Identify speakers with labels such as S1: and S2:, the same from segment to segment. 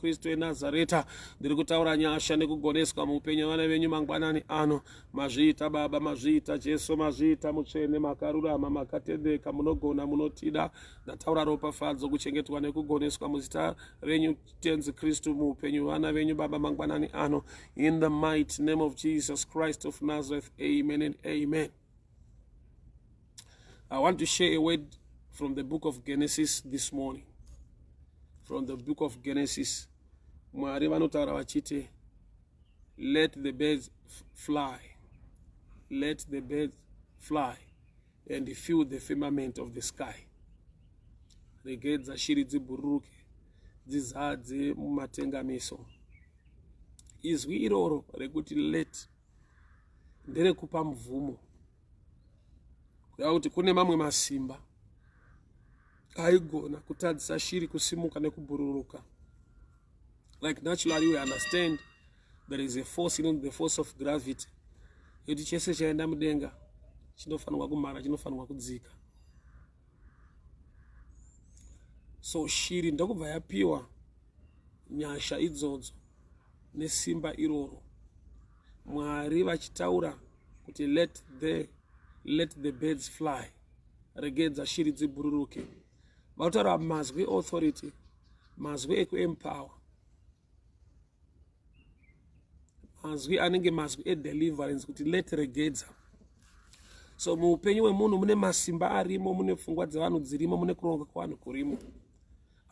S1: Kristu eNazareta. Ndiri kutaura nyasha nekugoneswa muupenyu vana venyu mangwanani ano. Mazviita Baba, mazviita Jesu, mazviita Mutsvene, makarurama, makatendeka, munogona, munotida. Ndataura ropafadzo, kuchengetwa nekugoneswa muzita renyu tenzi Kristu muupenyu vana venyu Baba mangwanani ano. In the mighty name of Jesus Christ of Nazareth, amen and amen. I want to share a word from the book of Genesis this morning. From the book of Genesis. Mwari vanotaura vachiti, let the birds fly. Let the birds fly and fill the firmament of the sky. Regedza shiri dzibhururuke, dzizadze mumatengamiso. Izwi iroro rekuti let nderekupa mvumo. Kuti kune mamwe masimba aigona kutadzisa shiri kusimuka nekubhururuka. Like naturally we understand there is a force, the force of gravity. Yoti chese chaenda mudenga chinofanirwa kumhara, chinofanirwa kudzika. So shiri ndokubva yapiwa nyasha idzodzo nesimba iroro. Mwari vachitaura kuti let the birds fly. Regedza shiri dzibhururuke. Vautaura mazwi authority, mazwi ekuempower. Mazwi anenge mazwi deliverance kuti let regedza. So muupenyu wemunhu mune masimba arimo, mune pfungwa dzevanhu dzirimo, mune kuronga kwevanhu kurimo.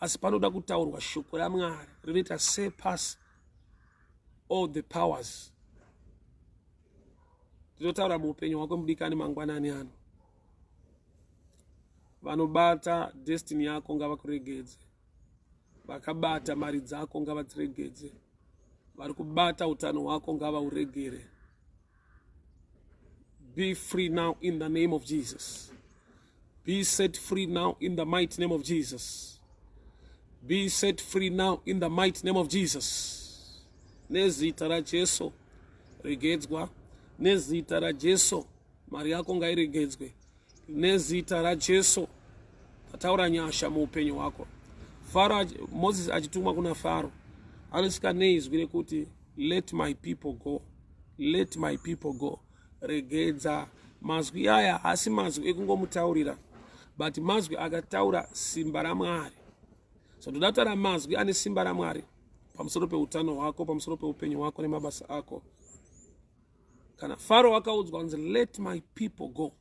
S1: Asi panoda kutaurwa shoko raMwari rinoita surpass all the powers. Tinotaura muupenyu wako mudikani mangwanani ano. Vanobata destiny yako ngavakuregedze. Vakabata mari dzako ngavadziregedze. Vari kubata utano hwako ngavauregere. Be free now in the name of Jesus. Be set free now in the mighty name of Jesus. Be set free now in the mighty name of Jesus. Nezita ra Jesu regedzwa. Nezita ra Jesu mari yako ngairegedzwe. Nezita ra Jesu tataura nyasha muupenyu wako. Moses achitumwa kuna Faro anosvika neizwi rekuti let my people go, let my people go. Regedza. Mazwi aya hasi mazwi ekungomutaurira, but mazwi akataura simba raMwari. So todatara mazwi ane simba raMwari pamusoro peutano hwako, pamusoro peupenyu hwako nemabasa ako. Kana Faro akaudzwa kunzi let my people go,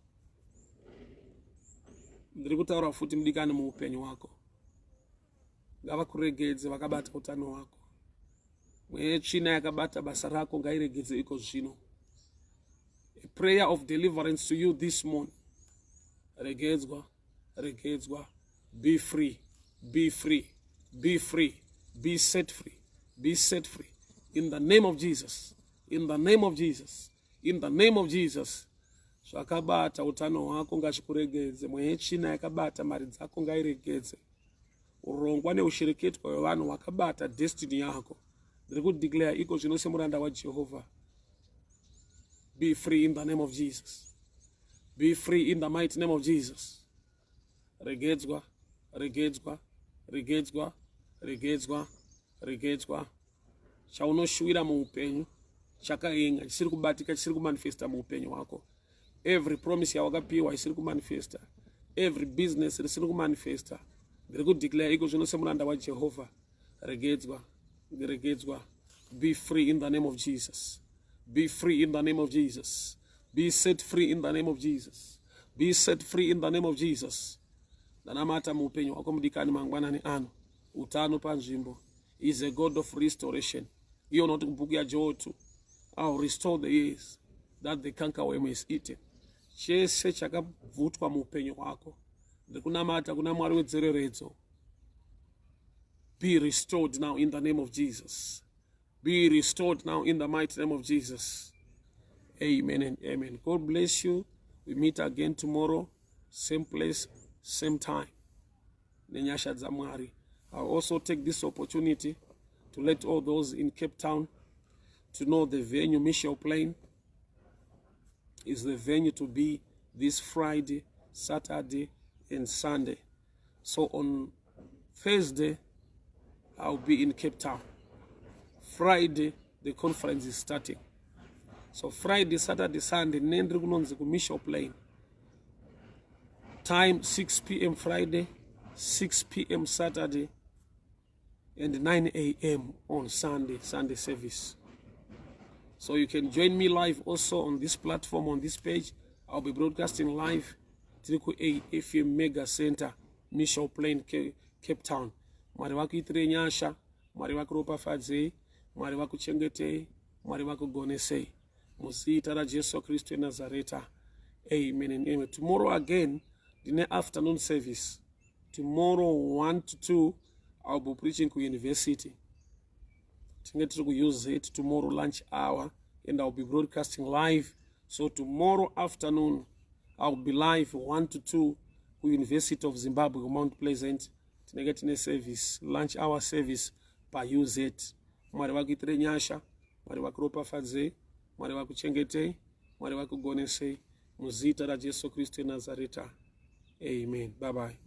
S1: ndiri kutaura futi mudikani muupenyu hwako. Ngavakuregedze vakabata utano hwako. Mwechina yakabata basa rako ngairegedze iko zvino. A prayer of deliverance to you this morning. Regedzwa, regedzwa. Be free, be free, be free, be set free, be set free. In the name of Jesus, in the name of Jesus, in the name of Jesus. Zvakabata utano hwako ngazvikuregedze. Mwechina yakabata mari dzako ngairegedze. Urongwa neushirikitwa hwevanhu wakabata destiny yako. Ndiri kudeclare iko zvino semuranda waJehovha. Be free in the name of Jesus. Be free in the mighty name of Jesus. Regedzwa, regedzwa, regedzwa, regedzwa, regedzwa. Chaunoshuvira muupenyu chakaenga chisiri kubatika, chisiri kumanifesta muupenyu wako. Every promise yawakapiwa isiri kumanifesta. Every business risiri kumanifesta. Ndiri kudeclare iko zvino semuranda waJehovha. Regedzwa, regedzwa. Be free in the name of Jesus. Be free in the name of Jesus. Be set free in the name of Jesus. Be set free in the name of Jesus. Danamata muupenyu wako mudikani mangwanani ano. Utano panzvimbo. Is a God of restoration. Iyo noti kubhuku yaJoel 2. I'll restore the years that the cankerworm is eaten. Chese chakabvutwa muupenyu wako. Ndikunamata kuna Mwari wedzereredzo. Be restored now in the name of Jesus. Be restored now in the mighty name of Jesus. Amen and amen. God bless you. We meet again tomorrow. Same place, same time. Nenyasha Zamwari. I'll also take this opportunity to let all those in Cape Town to know the venue Michel Plain is the venue to be this Friday, Saturday, and Sunday. So on Thursday, I'll be in Cape Town. Friday, the conference is starting. So Friday, Saturday, Sunday, nendri kunonzi ku Mission Plain. Time 6 p.m. Friday, 6 p.m. Saturday, and 9 a.m. on Sunday service. So you can join me live also on this platform, on this page. I'll be broadcasting live. Triku A FM Mega Center, Mission Plain, Cape Town. Mwari waku itire nyasha, mwari waku ropa fadze, mwari waku chengete, mwari waku gonese. Muzita la Jesu Kristo Nazareta. Amen and amen. Tomorrow again, the afternoon service. Tomorrow 1 to 2, I'll be preaching to university. To use it tomorrow lunch hour, and I'll be broadcasting live. So tomorrow afternoon, I'll be live 1 to 2 to University of Zimbabwe, Mount Pleasant. Tinagetine service, lunch hour service, pa use it. Mwari waku itire nyasha, mwari waku ropa fadze, mwari waku chengete, mwari waku gonese. Muzita la Jesu Kristo Nazareta. Amen. Bye bye.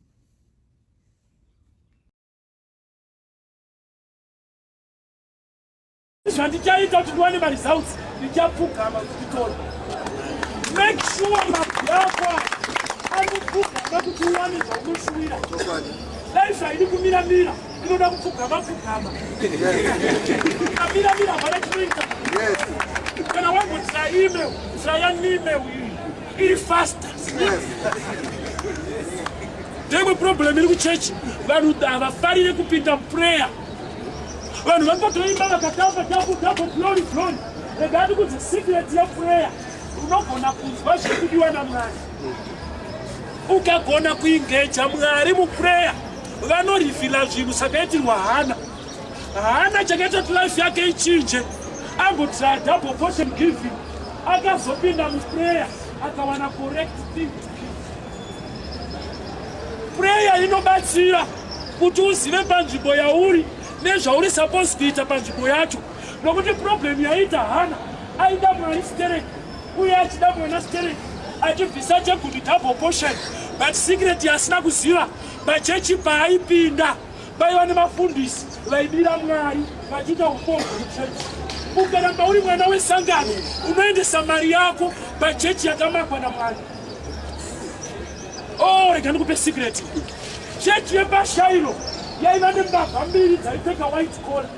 S2: Make sure There problem in the church. When we have a family to put in prayer. When we go to him, glory. The God who is the secret of prayer. We not gonna push to do one man. Who can gonna engage a prayer? We are not revealing you. Sabeti wahana. Hana chaketa life yake ichinje. Abo try double portion giving. Aga zopinda mu prayer. Aka wana correct thing. Prayer inobatsira kuti uzive panzvimbo yauri nezvauri supposed kuita panzvimbo yacho. Nokuti problem yaita Hana aida mwari stereki uye achida mwana stereki achibvisa chegumi double portion, but secret yasina kuziva machechi paaipinda vaiva nemafundisi vaibira mwari vachiita upogo muchechi. Ukaramba uri mwana wesangano unoendesa mari yako pachechi yakamakwa naMwari. Oh, rega ndikupe secret. Chechi yepashairo yaiva nembavha mbiri dzaipfeka white collar.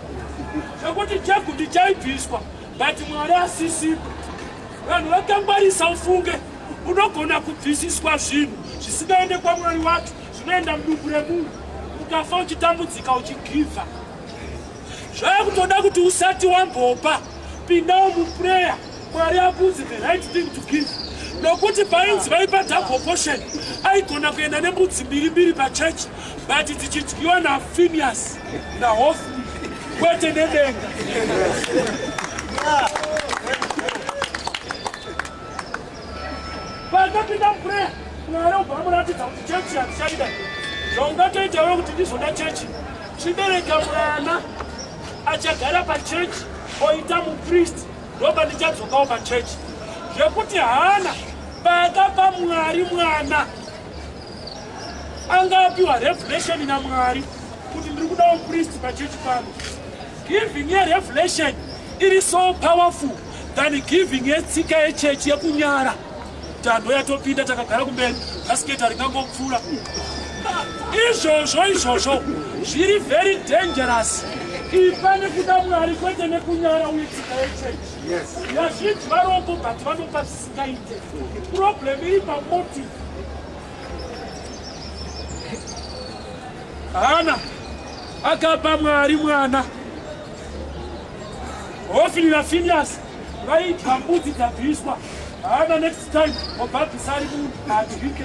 S2: Zvakuti chegumi chaibviswa, but Mwari asisipo. Vanhu vakangwarisa ufunge unogona kubvisiswa zvinhu zvisingaende kwaMwari wacho, zvinoenda mudumbu remunhu. Ukafa uchitambudzika uchigivha. Zvakutoda kuti usati wambopa pindawo muprayer, Mwari akuudze the right thing to give. Nokuti painzi vaipa double portion aigona kuenda nembudzi mbiri pachechi, but dzichidyiwa naPhineas naHofni kwete nedenga. Vakapinda muprayer, Mwari obva amuratidza kuti chechi hatichaida. Zvaungatoitawo kuti ndizoda chechi, chibereka mwana achagara pachechi oita mupriest, ndoba ndichadzokawo pachechi. Zvekuti Hana pakapa Mwari mwana angapiwa revelation naMwari kuti ndiri kuda mupriest pachechi pano. Giving a revelation is so powerful than giving a tsika yechechi yekunyara. Tando yatopinda takagara kumberi basiketi ringangopfura. Izvozvo zviri very dangerous. Ifane kuda Mwari kwete nekunyara uye tsika yechechi. Yazhinji varombo but vanopa zvisingaite. Problem iri pamotive. Hana akapa Mwari mwana. Hofni naPhineas vaidya mbudzi dzabviswa. Hana next time obhabhisa ari munhu advike.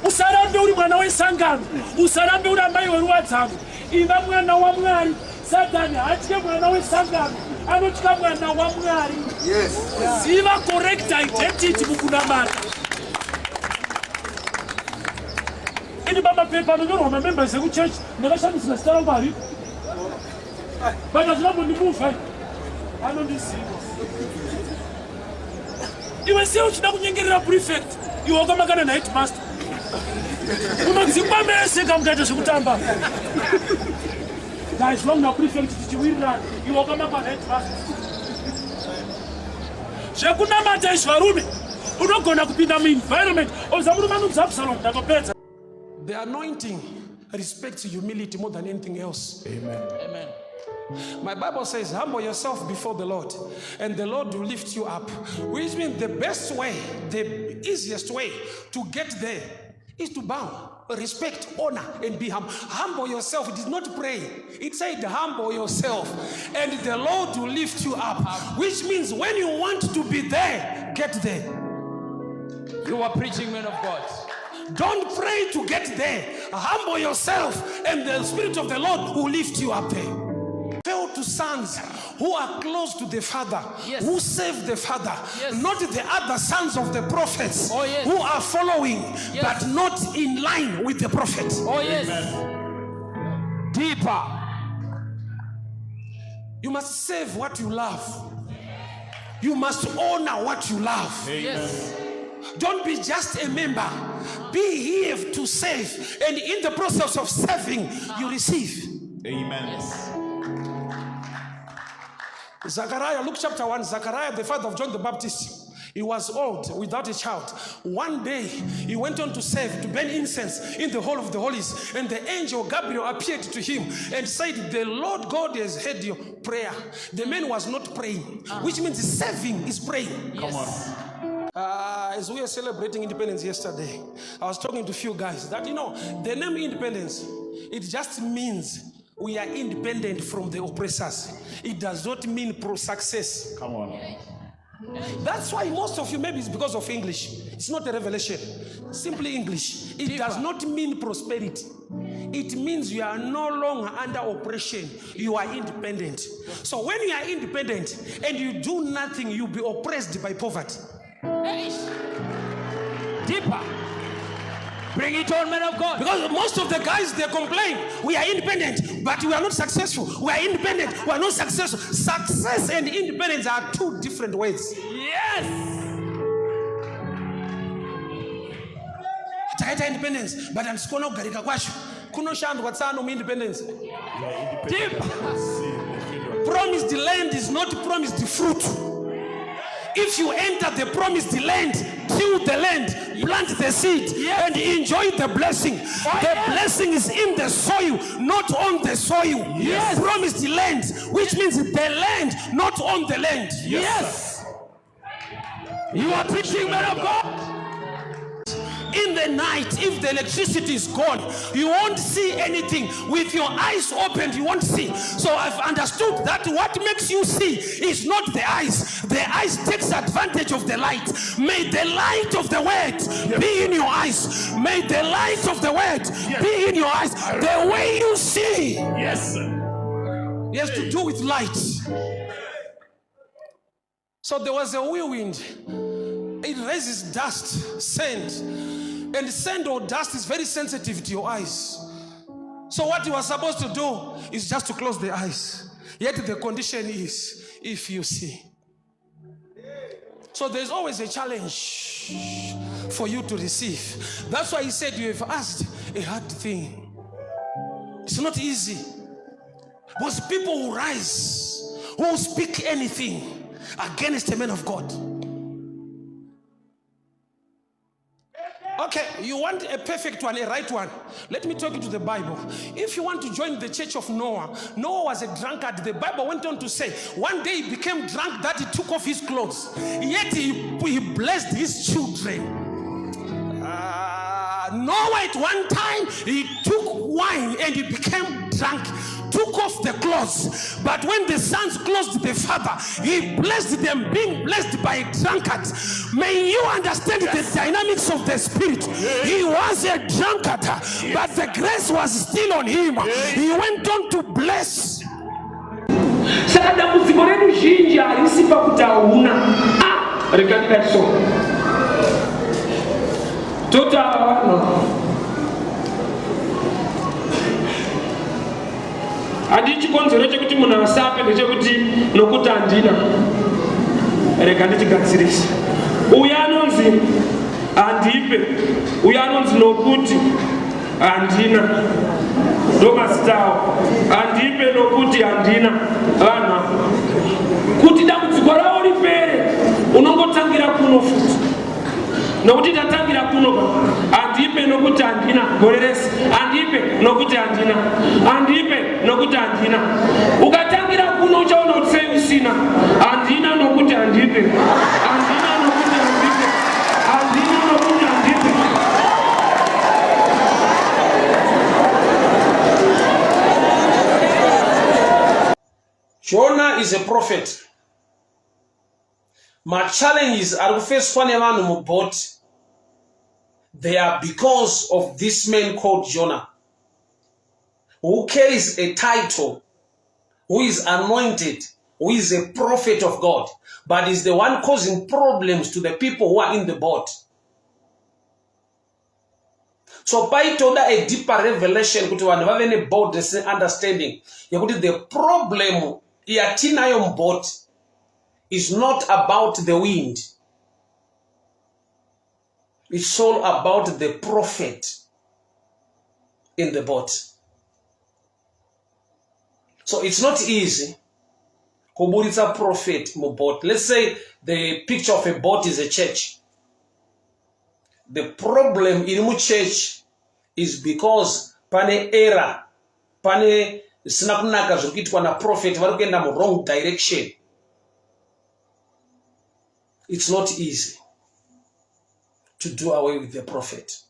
S2: Usarambe uri mwana wesangano, usarambe uri amai weruwadzano. Iva mwana waMwari. Satani hatye mwana wesangano, anotya mwana waMwari. Ziva correct identity mukunamata. Ini pamapepa anonyorwa mamembers ekuchechi ndakashandisira zita rangu hariko. But azvinambondimuvha anondiziva. Iwe sei uchida kunyengerera prefect, iwe wakamakana naheadmaster. Unodzimba mese kamukaita zvekutamba. Guys, long now prefect tichiwirirana. Iwo kama pa net fast. Zvekunamata izvarume. Unogona kupinda mu-environment. Ozamuri manudza Absalom ndatopedza.
S3: The anointing respects humility more than anything else.
S2: Amen.
S3: Amen. My Bible says, humble yourself before the Lord, and the Lord will lift you up. Which means the best way, the easiest way to get there is to bow, respect, honor, and be humble. Humble yourself. It is not pray. It said, humble yourself, and the Lord will lift you up. Which means when you want to be there, get there.
S4: You are preaching, man of God.
S3: Don't pray to get there. Humble yourself, and the Spirit of the Lord will lift you up there. Tell to sons who are close to the Father,
S4: yes,
S3: who serve the Father,
S4: yes,
S3: not the other sons of the prophets,
S4: oh, yes,
S3: who are following,
S4: yes,
S3: but not in line with the prophet.
S4: Oh yes.
S3: Amen. Deeper. You must serve what you love. You must honor what you love.
S4: Yes.
S3: Don't be just a member. Be here to serve, and in the process of serving, you receive.
S5: Amen.
S4: Yes.
S3: Zechariah, Luke chapter 1, Zechariah, the father of John the Baptist, he was old, without a child. One day, he went on to serve, to burn incense in the Hall of the Holies, and the angel Gabriel appeared to him and said, the Lord God has heard your prayer. The man was not praying, which means serving is praying.
S4: Yes.
S5: Come on.
S3: As we were celebrating independence yesterday, I was talking to a few guys that, the name independence, it just means we are independent from the oppressors. It does not mean pro-success.
S5: Come on.
S3: That's why most of you, maybe it's because of English. It's not a revelation. Simply English. It does not mean prosperity. It means you are no longer under oppression. You are independent. So when you are independent and you do nothing, you'll be oppressed by poverty.
S4: Deeper. Bring it on, man of God.
S3: Because most of the guys, they complain, we are independent, but we are not successful. We are independent, we are not successful. Success and independence are two different ways.
S4: Yes.
S3: Taita independence, but I'm skona kugarika kwasho. Kuno shandwa tsano mu independence.
S4: Deep.
S3: Promised land is not promised fruit. If you enter the promised land, till the land, plant the seed, and enjoy the blessing. The blessing is in the soil, not on the soil.
S4: Yes.
S3: Promised land, which means the land, not on the land.
S4: Yes. You are preaching, man of God.
S3: In the night, if the electricity is gone, you won't see anything. With your eyes opened, you won't see. So I've understood that what makes you see is not the eyes. The eyes takes advantage of the light. May the light of the word be in your eyes. May the light of the word be in your eyes. The way you see,
S5: Yes.
S3: it has to do with light. So there was a whirlwind. It raises dust, sand. And sand or dust is very sensitive to your eyes. So what you are supposed to do is just to close the eyes. Yet the condition is, if you see. So there's always a challenge for you to receive. That's why he said you have asked a hard thing. It's not easy. Because people who rise, who speak anything against a man of God. Okay, you want a perfect one, a right one. Let me talk you to the Bible. If you want to join the church of Noah, Noah was a drunkard. The Bible went on to say, one day he became drunk that he took off his clothes. Yet he blessed his children. Noah at one time, he took wine and he became drunk. Took off the clothes, but when the sons closed the father, he blessed them, being blessed by a drunkard. May you understand the dynamics of the spirit. He was a drunkard, but the grace was still on him. He went on to bless.
S2: Adichi konzero chekuti munhu asape ngechekuti nokuti handina rega ndichigadzirise uya anonzi handipe. Uyo anonzi nokuti handina, ndomazita awo. Handipe nokuti handina. Vanhu kuti dambudziko ravo ripere unongotangira kuno futi, nokuti tatangira kuno. Handipe nokuti handina. Goreresi, handipe nokuti handina. Handipe nokuti handina. Ukatangira kuno uchaona kuti sei usina. Handina nokuti handipe. Handina nokuti handipe. Handina nokuti handipe.
S3: Jonah is a prophet. My challenges are faced one man mu boat. They are because of this man called Jonah, who carries a title, who is anointed, who is a prophet of God, but is the one causing problems to the people who are in the boat. So by told a deeper revelation kuti vanhu vave ne boldness and understanding yekuti the problem yatinayo boat is not about the wind. It's all about the prophet in the boat. So it's not easy kuburitsa prophet mu boat. Let's say the picture of a boat is a church. The problem in mu church is because pane error, pane sina kunaka zvokuitwa na prophet vari kuenda mu wrong direction. It's not easy to do away with the prophet.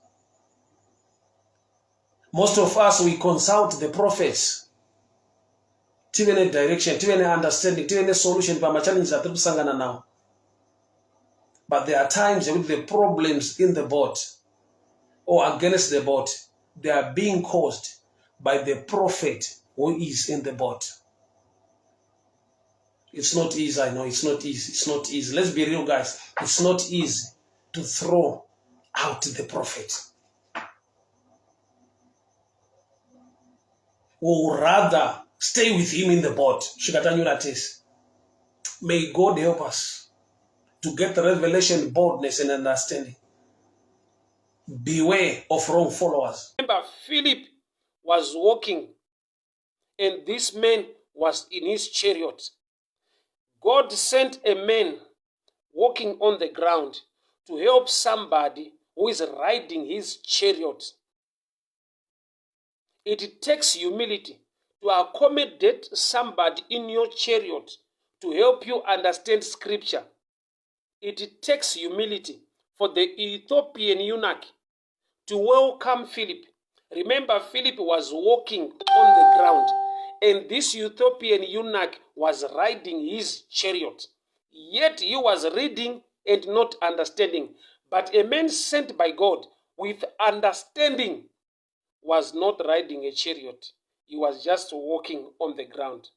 S3: Most of us, we consult the prophets. Tive ne direction, tive ne understanding, tive ne solution pa challenges that we sangana now. But there are times with the problems in the boat or against the boat, they are being caused by the prophet who is in the boat. It's not easy, I know, it's not easy. It's not easy. Let's be real, guys. It's not easy to throw out the prophet. Or rather, stay with him in the boat. May God help us to get the revelation, boldness, and understanding. Beware of wrong followers.
S1: Remember, Philip was walking, and this man was in his chariot. God sent a man walking on the ground to help somebody who is riding his chariot. It takes humility to accommodate somebody in your chariot to help you understand scripture. It takes humility for the Ethiopian eunuch to welcome Philip. Remember, Philip was walking on the ground, and this Ethiopian eunuch was riding his chariot. Yet he was reading and not understanding. But a man sent by God with understanding was not riding a chariot. He was just walking on the ground.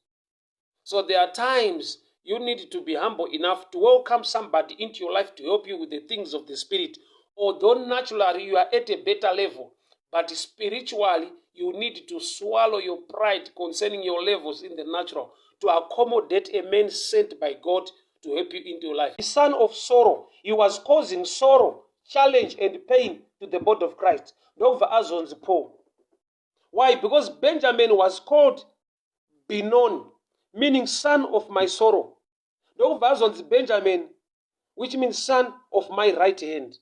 S1: So there are times you need to be humble enough to welcome somebody into your life to help you with the things of the Spirit. Although naturally you are at a better level, but spiritually you need to swallow your pride concerning your levels in the natural to accommodate a man sent by God to help you into your life. The son of sorrow, he was causing sorrow, challenge, and pain to the body of Christ. Over Azon's Paul. Why? Because Benjamin was called Benon, meaning son of my sorrow. Over Azon's Benjamin, which means son of my right hand.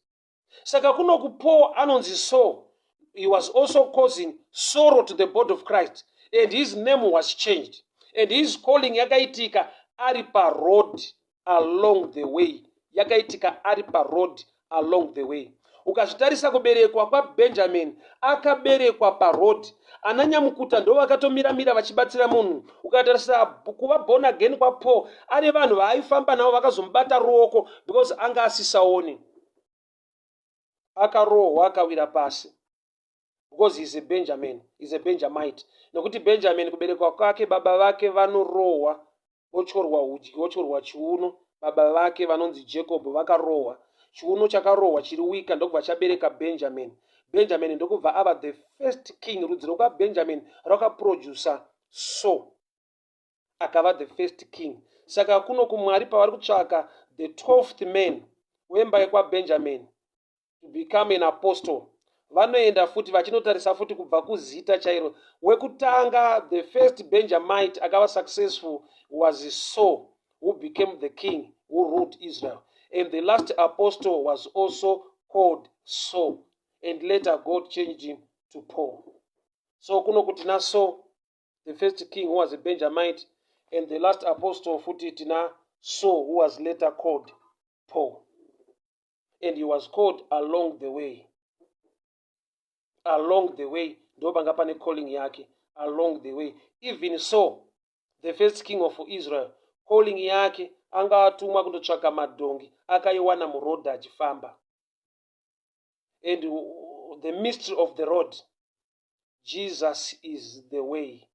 S1: Saka kuno ku Paul anonzi Saul, he was also causing sorrow to the body of Christ, and his name was changed. And his calling yakaitika Aripa road along the way. Yakaitika Aripa road along the way. Ukazvitarisa kuberekwa kwaBenjamin akaberekwa parod. Ananyamukuta ndo vakatomira vachibatsira munhu. Ukatarisa kuva born again kwa Paul ane vanhu vaifamba navo vakazomubata ruoko because anga asisaoni. Akarohwa akawira pasi. Because he's a Benjamin, he's a Benjamite. Nokuti Benjamin kuberekwa kwake baba vake vanorohwa, vochorwa udyi, vochorwa chiuno, baba vake vanonzi Jacob vakarohwa. Chiuno chakarohwa chiri wika ndokubva chabereka Benjamin. Benjamin ndokubva ava the first king. Rudzi rokwaBenjamin rakaproducer Saul akava the first king. Saka kuno kumwari pavari kutsvaka the 12th man wemba yekwaBenjamin to become an apostle, vanoenda futi vachinotarisa futi kubva kuzita chairo. Wekutanga, the first Benjamite akava successful was Saul, who became the king who ruled Israel. And the last apostle was also called Saul, and later God changed him to Paul. So kuno kuti na Saul, the first king who was a Benjamite, and the last apostle futi tina Saul, who was later called Paul. And he was called along the way. Along the way, ndopanga pane calling yake, along the way. Even so, the first king of Israel, calling yake, anga atumwa kundotsvaka madhongi, akaiwana murodhi achifamba. And the mystery of the road, Jesus is the way.